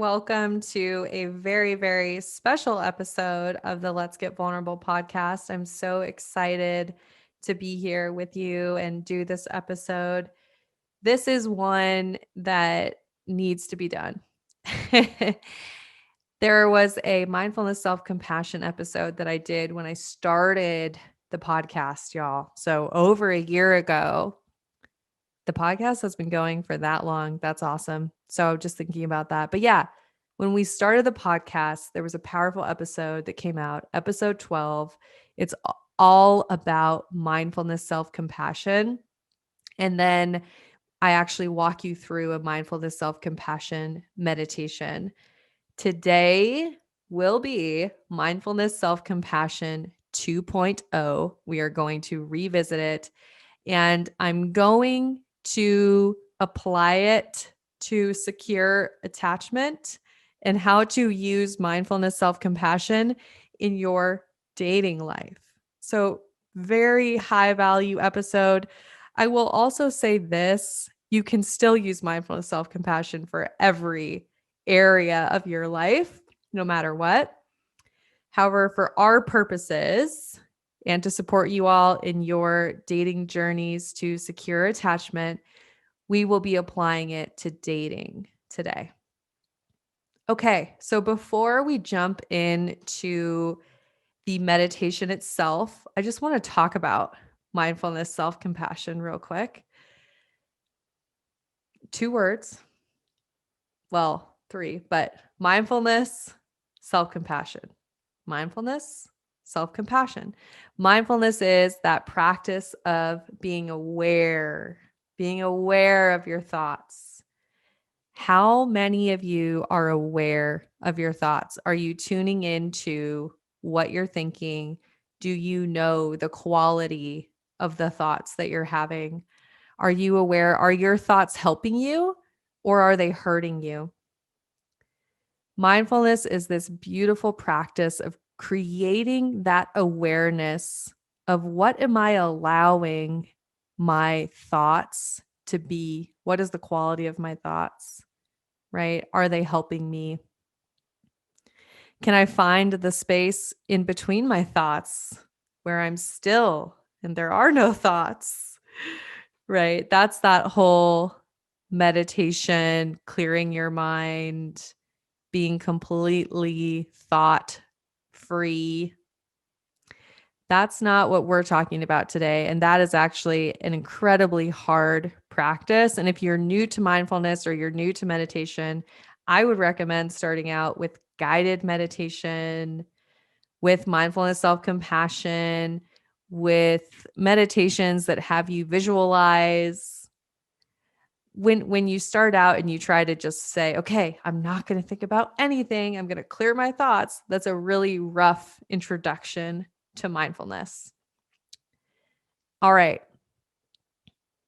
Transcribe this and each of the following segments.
welcome to a very, very special episode of the Let's Get Vulnerable podcast. I'm so excited to be here with you and do this episode. This is one that needs to be done. There was a mindfulness self-compassion episode that I did when I started the podcast, y'all. So over a year ago. The podcast has been going for that long. That's awesome. So just thinking about that. But yeah, when we started the podcast, there was a powerful episode that came out, episode 12. It's all about mindfulness, self-compassion. And then I actually walk you through a mindfulness, self-compassion meditation. Today will be mindfulness, self-compassion 2.0. We are going to revisit it. And I'm going to apply it to secure attachment and how to use mindfulness, self-compassion in your dating life. So, very high value episode. I will also say this, you can still use mindfulness, self-compassion for every area of your life, no matter what. However, for our purposes, and to support you all in your dating journeys to secure attachment, we will be applying it to dating today. Okay, so before we jump into the meditation itself, I just want to talk about mindfulness, self-compassion real quick. 2 words. Well, 3, but mindfulness, self-compassion. Mindfulness, self-compassion. Mindfulness is that practice of being aware of your thoughts. How many of you are aware of your thoughts? Are you tuning into what you're thinking? Do you know the quality of the thoughts that you're having? Are you aware? Are your thoughts helping you or are they hurting you? Mindfulness is this beautiful practice of creating that awareness of what am I allowing my thoughts to be? What is the quality of my thoughts, right? Are they helping me? Can I find the space in between my thoughts where I'm still and there are no thoughts, right? That's that whole meditation, clearing your mind, being completely thought free. That's not what we're talking about today. And that is actually an incredibly hard practice. And if you're new to mindfulness or you're new to meditation, I would recommend starting out with guided meditation, with mindfulness, self-compassion, with meditations that have you visualize. When you start out and you try to just say, okay, I'm not going to think about anything, I'm going to clear my thoughts, that's a really rough introduction to mindfulness. All right.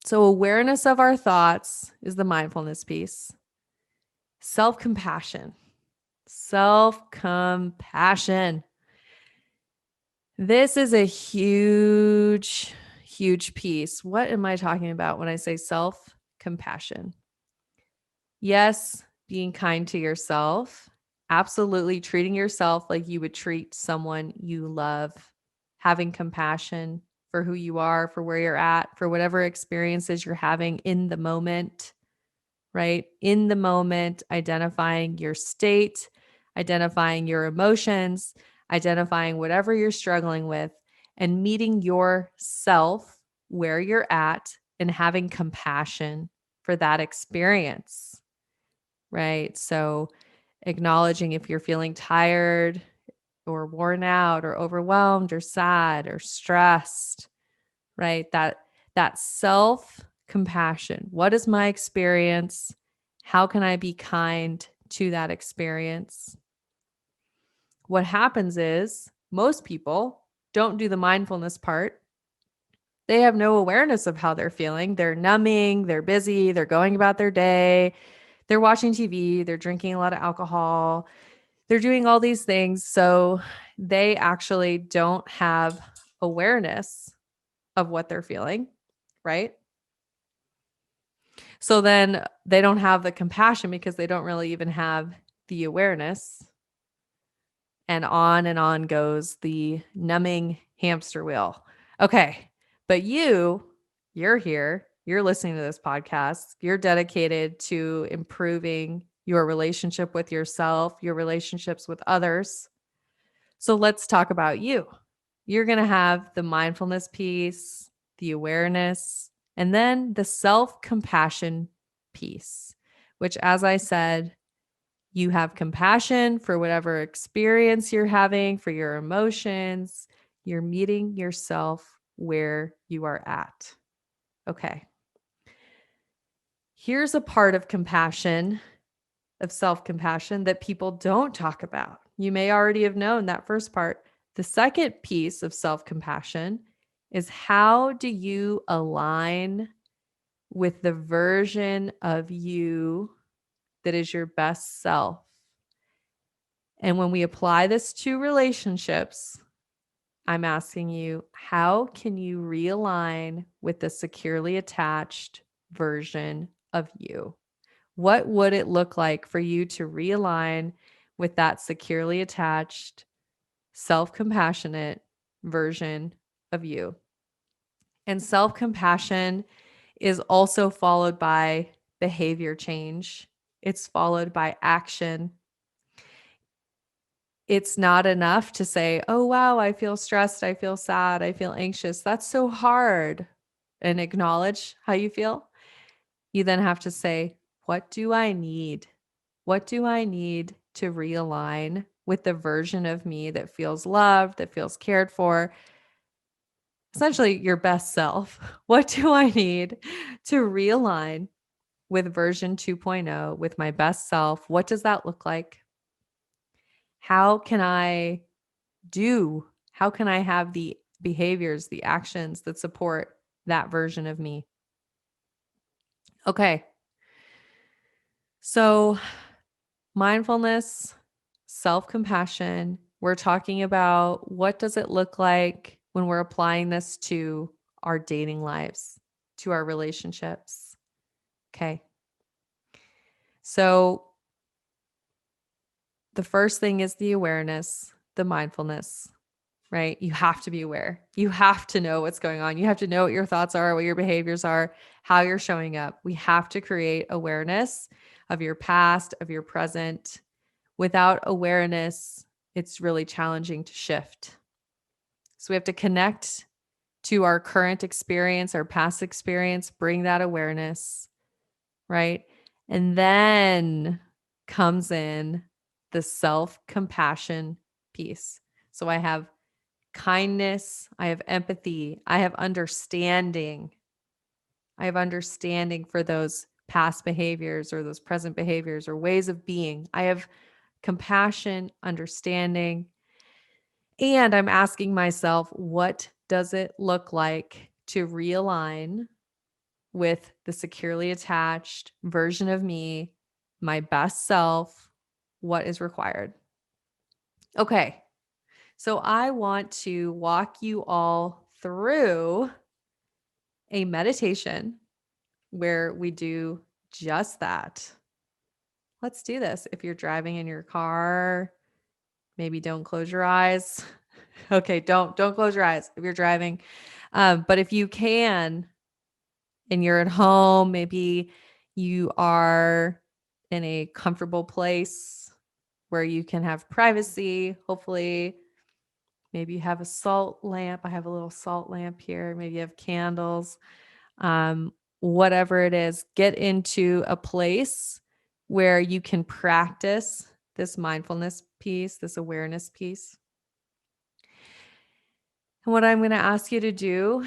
So awareness of our thoughts is the mindfulness piece. Self-compassion. Self-compassion. This is a huge, huge piece. What am I talking about when I say self-compassion? Yes, being kind to yourself. Absolutely treating yourself like you would treat someone you love. Having compassion for who you are, for where you're at, for whatever experiences you're having in the moment, right? In the moment, identifying your state, identifying your emotions, identifying whatever you're struggling with, and meeting yourself where you're at and having compassion for that experience. Right? So acknowledging if you're feeling tired or worn out or overwhelmed or sad or stressed, right? That self-compassion. What is my experience? How can I be kind to that experience? What happens is most people don't do the mindfulness part. They have no awareness of how they're feeling. They're numbing, they're busy, they're going about their day. They're watching TV, they're drinking a lot of alcohol, they're doing all these things. So they actually don't have awareness of what they're feeling, right? So then they don't have the compassion because they don't really even have the awareness, and on goes the numbing hamster wheel. Okay. But you're here, you're listening to this podcast, you're dedicated to improving your relationship with yourself, your relationships with others. So let's talk about you. You're going to have the mindfulness piece, the awareness, and then the self-compassion piece, which, as I said, you have compassion for whatever experience you're having, for your emotions. You're meeting yourself where you are at. Okay. Here's a part of compassion, of self-compassion, that people don't talk about. You may already have known that first part. The second piece of self-compassion is, how do you align with the version of you that is your best self? And when we apply this to relationships, I'm asking you, how can you realign with the securely attached version of you? What would it look like for you to realign with that securely attached, self-compassionate version of you? And self-compassion is also followed by behavior change. It's followed by action. It's not enough to say, oh, wow, I feel stressed, I feel sad, I feel anxious. That's so hard. And acknowledge how you feel. You then have to say, what do I need? What do I need to realign with the version of me that feels loved, that feels cared for? Essentially, your best self. What do I need to realign with version 2.0, with my best self? What does that look like? How can I have the behaviors, the actions that support that version of me? Okay. So, mindfulness, self-compassion, we're talking about, what does it look like when we're applying this to our dating lives, to our relationships? Okay. So, the first thing is the awareness, the mindfulness, right? You have to be aware. You have to know what's going on. You have to know what your thoughts are, what your behaviors are, how you're showing up. We have to create awareness of your past, of your present. Without awareness, it's really challenging to shift. So we have to connect to our current experience, our past experience, bring that awareness, right? And then comes in the self-compassion piece. So I have kindness, I have empathy, I have understanding. I have understanding for those past behaviors or those present behaviors or ways of being. I have compassion, understanding. And I'm asking myself, what does it look like to realign with the securely attached version of me, my best self? What is required? Okay. So I want to walk you all through a meditation where we do just that. Let's do this. If you're driving in your car, maybe don't close your eyes. Okay, don't close your eyes if you're driving. But if you can, and you're at home, maybe you are in a comfortable place where you can have privacy. Hopefully, maybe you have a salt lamp. I have a little salt lamp here. Maybe you have candles. Whatever it is, get into a place where you can practice this mindfulness piece, this awareness piece. And what I'm going to ask you to do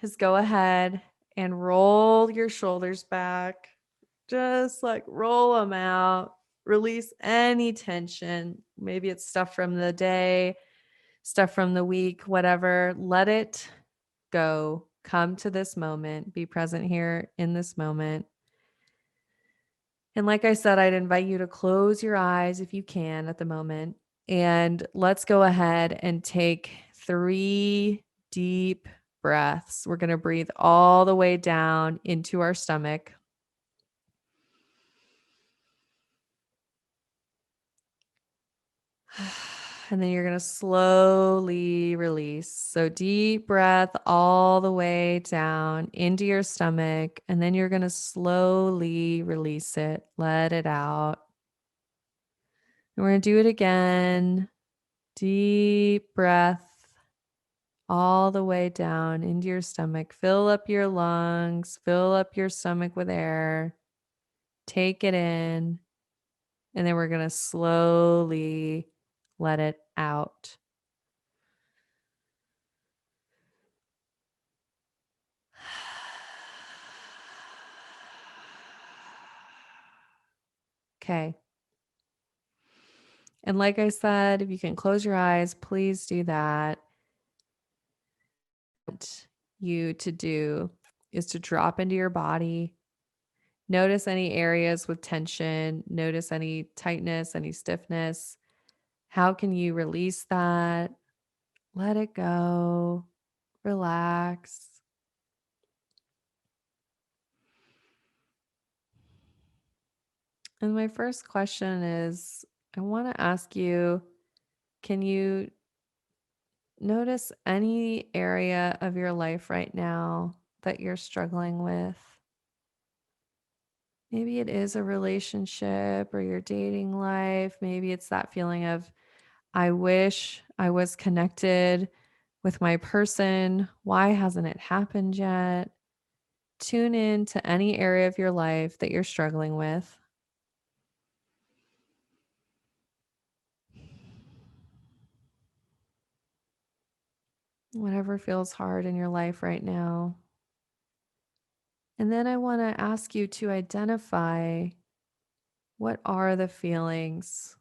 is go ahead and roll your shoulders back. Just like roll them out, release any tension. Maybe it's stuff from the day, stuff from the week, whatever. Let it go. Come to this moment. Be present here in this moment. And like I said, I'd invite you to close your eyes if you can at the moment. And let's go ahead and take 3 deep breaths. We're going to breathe all the way down into our stomach. And then you're going to slowly release. So deep breath all the way down into your stomach. And then you're going to slowly release it. Let it out. And we're going to do it again. Deep breath all the way down into your stomach. Fill up your lungs. Fill up your stomach with air. Take it in. And then we're going to slowly let it out. Okay. And like I said, if you can close your eyes, please do that. What you to do is to drop into your body. Notice any areas with tension. Notice any tightness, any stiffness. How can you release that? Let it go. Relax. And my first question is I want to ask you, can you notice any area of your life right now that you're struggling with? Maybe it is a relationship or your dating life. Maybe it's that feeling of, I wish I was connected with my person. Why hasn't it happened yet? Tune in to any area of your life that you're struggling with. Whatever feels hard in your life right now. And then I want to ask you to identify what are the feelings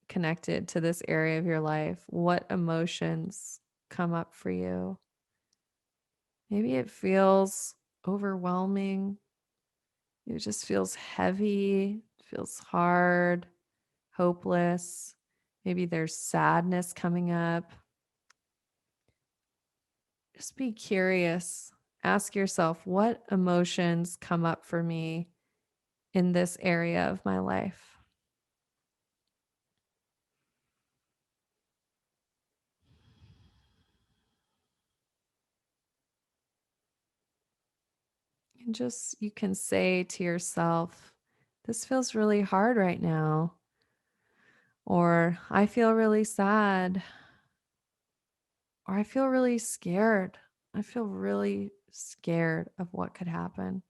connected to this area of your life? What emotions come up for you? Maybe it feels overwhelming. It just feels heavy, feels hard, hopeless. Maybe there's sadness coming up. Just be curious. Ask yourself, what emotions come up for me in this area of my life? And just you can say to yourself, this feels really hard right now. Or I feel really sad. Or I feel really scared. I feel really scared of what could happen.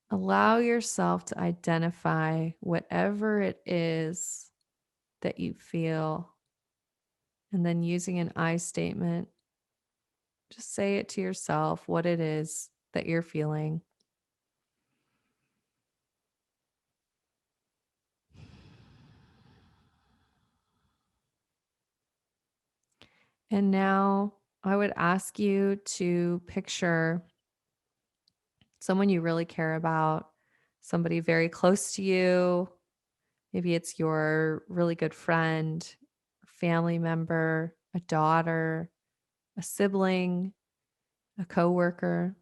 Allow yourself to identify whatever it is that you feel. And then using an I statement, just say it to yourself what it is that you're feeling. And now I would ask you to picture someone you really care about, somebody very close to you. Maybe it's your really good friend, family member, a daughter, a sibling, a coworker,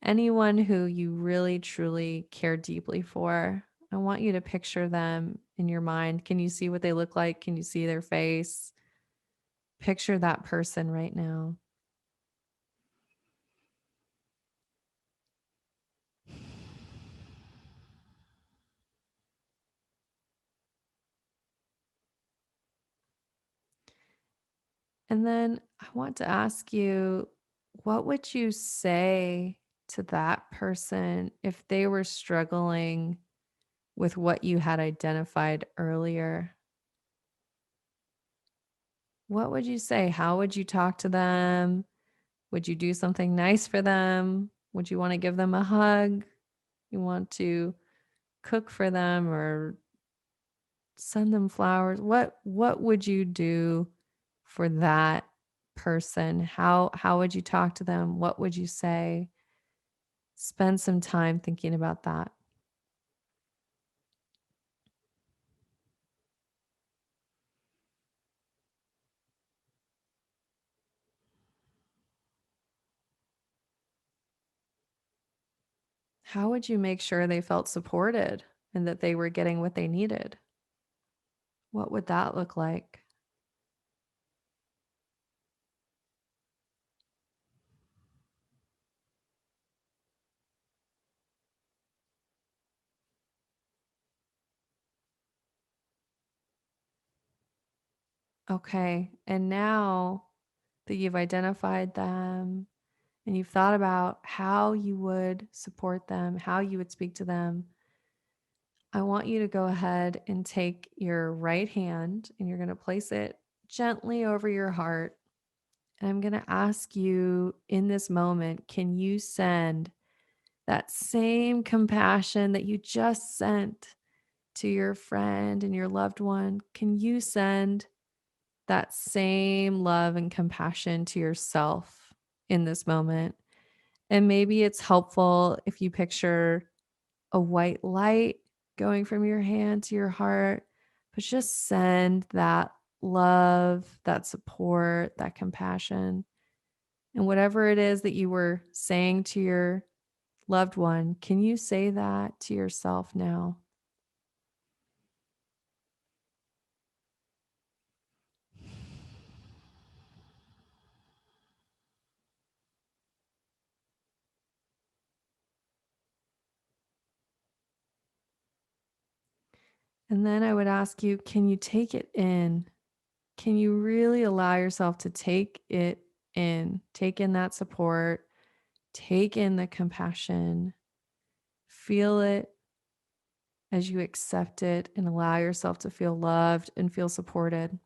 anyone who you really truly care deeply for. I want you to picture them in your mind. Can you see what they look like? Can you see their face? Picture that person right now. And then I want to ask you, what would you say to that person if they were struggling with what you had identified earlier? What would you say? How would you talk to them? Would you do something nice for them? Would you want to give them a hug? You want to cook for them or send them flowers? What would you do for that person? How would you talk to them? What would you say? Spend some time thinking about that. How would you make sure they felt supported and that they were getting what they needed? What would that look like? Okay. And now that you've identified them and you've thought about how you would support them, how you would speak to them, I want you to go ahead and take your right hand and you're going to place it gently over your heart. And I'm going to ask you in this moment, can you send that same compassion that you just sent to your friend and your loved one? Can you send that same love and compassion to yourself in this moment? And maybe it's helpful if you picture a white light going from your hand to your heart, but just send that love, that support, that compassion. And whatever it is that you were saying to your loved one, can you say that to yourself now? And then I would ask you, can you take it in? Can you really allow yourself to take it in? Take in that support, take in the compassion, feel it as you accept it and allow yourself to feel loved and feel supported.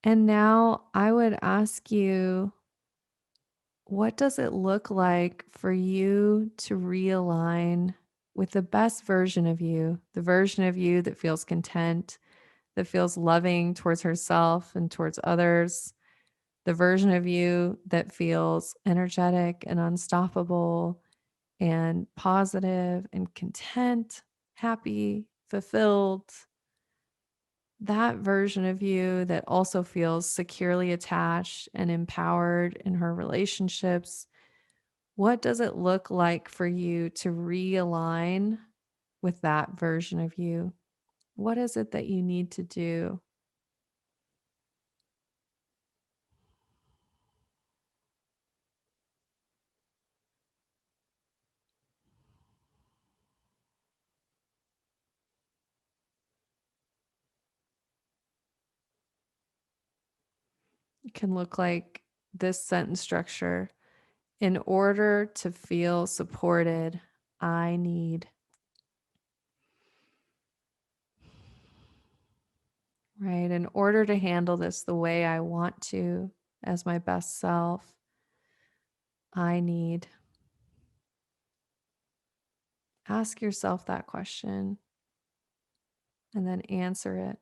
And now I would ask you, what does it look like for you to realign with the best version of you, the version of you that feels content, that feels loving towards herself and towards others, the version of you that feels energetic and unstoppable and positive and content, happy, fulfilled, that version of you that also feels securely attached and empowered in her relationships. What does it look like for you to realign with that version of you? What is it that you need to do? It can look like this sentence structure: in order to feel supported, I need, right? In order to handle this the way I want to, as my best self, I need. Ask yourself that question and then answer it.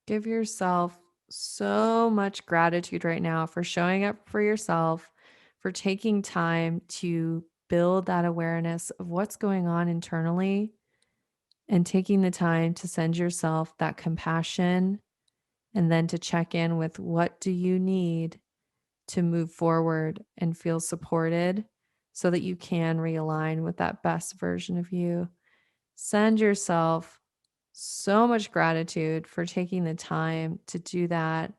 Give yourself so much gratitude right now for showing up for yourself, for taking time to build that awareness of what's going on internally and taking the time to send yourself that compassion and then to check in with what do you need to move forward and feel supported so that you can realign with that best version of you. Send yourself so much gratitude for taking the time to do that.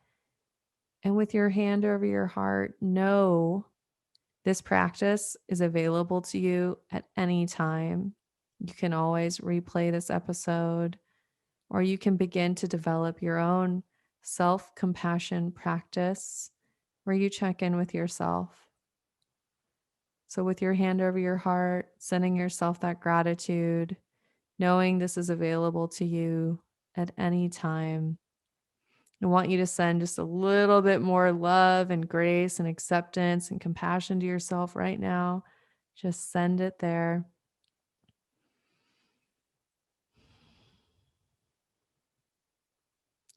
And with your hand over your heart, know this practice is available to you at any time. You can always replay this episode, or you can begin to develop your own self compassion practice where you check in with yourself. So, with your hand over your heart, sending yourself that gratitude, knowing this is available to you at any time. I want you to send just a little bit more love and grace and acceptance and compassion to yourself right now. Just send it there.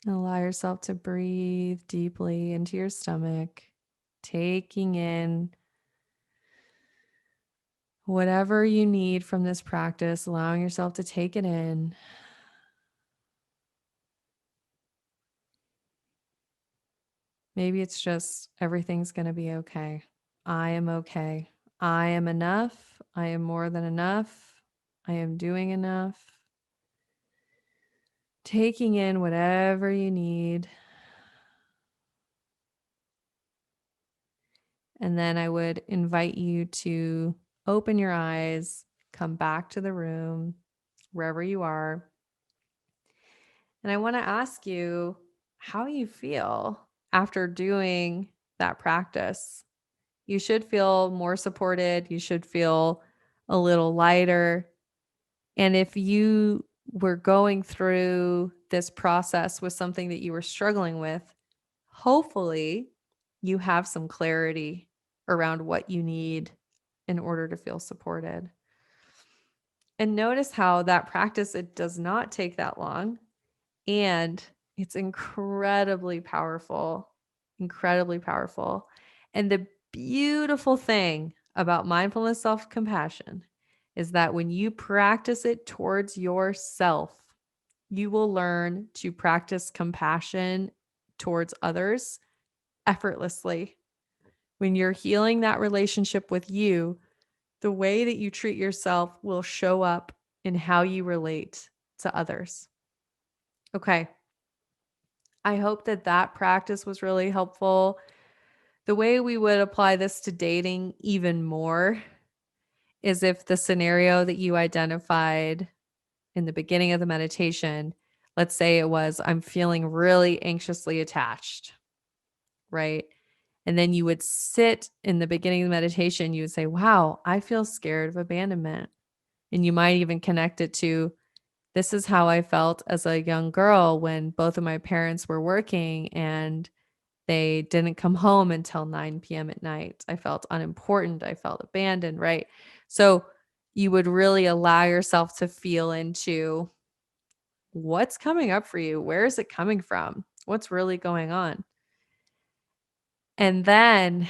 And allow yourself to breathe deeply into your stomach. taking in whatever you need from this practice, allowing yourself to take it in. Maybe it's just everything's going to be okay. I am okay. I am enough. I am more than enough. I am doing enough. Taking in whatever you need. And then I would invite you to open your eyes, come back to the room, wherever you are. And I want to ask you how you feel after doing that practice. You should feel more supported. You should feel a little lighter. And if you were going through this process with something that you were struggling with, hopefully you have some clarity around what you need in order to feel supported. And notice how that practice, it does not take that long. And it's incredibly powerful, incredibly powerful. And the beautiful thing about mindfulness self-compassion is that when you practice it towards yourself, you will learn to practice compassion towards others effortlessly. When you're healing that relationship with you, the way that you treat yourself will show up in how you relate to others. Okay. I hope that that practice was really helpful. The way we would apply this to dating even more is if the scenario that you identified in the beginning of the meditation, let's say it was, I'm feeling really anxiously attached, right? And then you would sit in the beginning of the meditation, you would say, wow, I feel scared of abandonment. And you might even connect it to, this is how I felt as a young girl when both of my parents were working and they didn't come home until 9 p.m. at night. I felt unimportant. I felt abandoned, right? So you would really allow yourself to feel into what's coming up for you. Where is it coming from? What's really going on? And then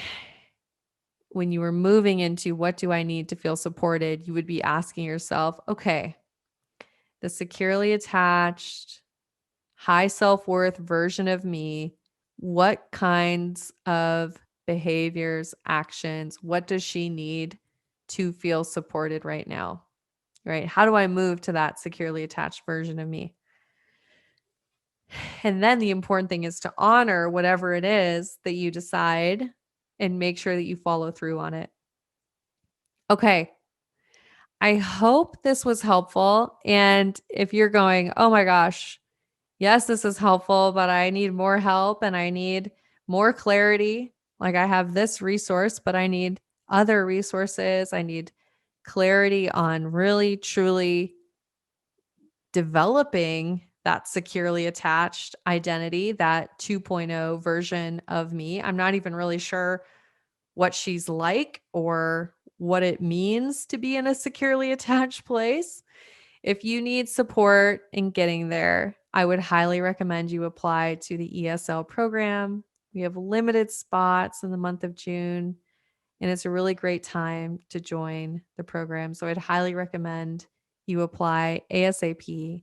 when you were moving into what do I need to feel supported, you would be asking yourself, okay, the securely attached, high self-worth version of me, what kinds of behaviors, actions, what does she need to feel supported right now? Right? How do I move to that securely attached version of me? And then the important thing is to honor whatever it is that you decide and make sure that you follow through on it. Okay. I hope this was helpful. And if you're going, oh my gosh, yes, this is helpful, but I need more help and I need more clarity. Like I have this resource, but I need other resources. I need clarity on really, truly developing that securely attached identity, that 2.0 version of me. I'm not even really sure what she's like or what it means to be in a securely attached place. If you need support in getting there, I would highly recommend you apply to the ESL program. We have limited spots in the month of June, and it's a really great time to join the program. So I'd highly recommend you apply ASAP.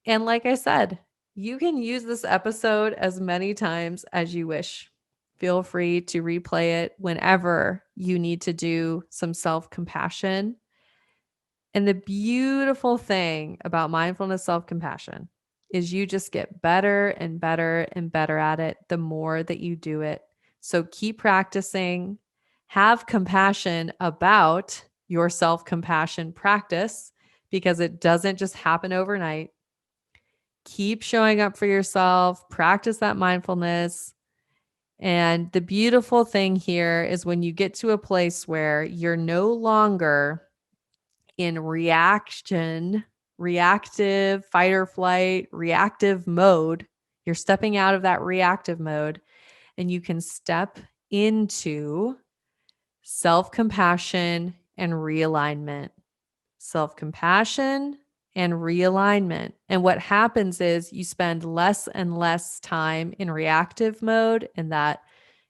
And like I said, you can use this episode as many times as you wish. Feel free to replay it whenever you need to do some self-compassion. And the beautiful thing about mindfulness self-compassion is you just get better and better and better at it the more that you do it. So keep practicing, have compassion about your self-compassion practice because it doesn't just happen overnight. Keep showing up for yourself, practice that mindfulness. And the beautiful thing here is when you get to a place where you're no longer in reactive, fight or flight, reactive mode. You're stepping out of that reactive mode and you can step into self-compassion and realignment. Self-compassion and realignment. And what happens is you spend less and less time in reactive mode, in that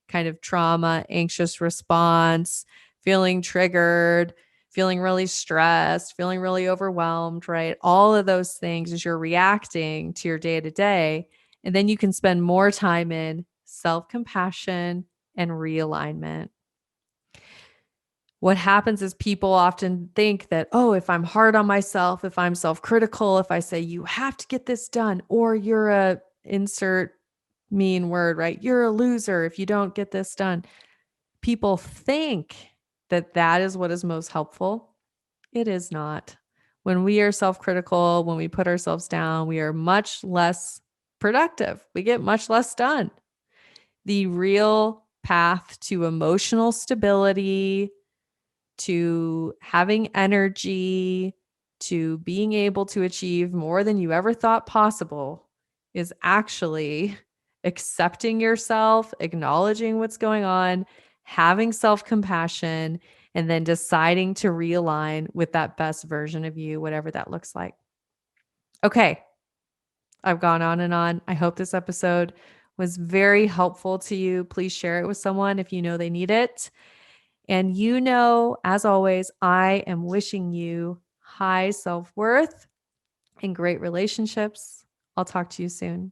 kind of trauma, anxious response, feeling triggered, feeling really stressed, feeling really overwhelmed, right? All of those things as you're reacting to your day to day. And then you can spend more time in self-compassion and realignment. What happens is people often think that, oh, if I'm hard on myself, if I'm self-critical, if I say you have to get this done, or you're a insert mean word, right? You're a loser if you don't get this done. People think that that is what is most helpful. It is not. When we are self-critical, when we put ourselves down, we are much less productive. We get much less done. The real path to emotional stability, to having energy, to being able to achieve more than you ever thought possible is actually accepting yourself, acknowledging what's going on, having self-compassion, and then deciding to realign with that best version of you, whatever that looks like. Okay, I've gone on and on. I hope this episode was very helpful to you. Please share it with someone if you know they need it. And as always, I am wishing you high self-worth and great relationships. I'll talk to you soon.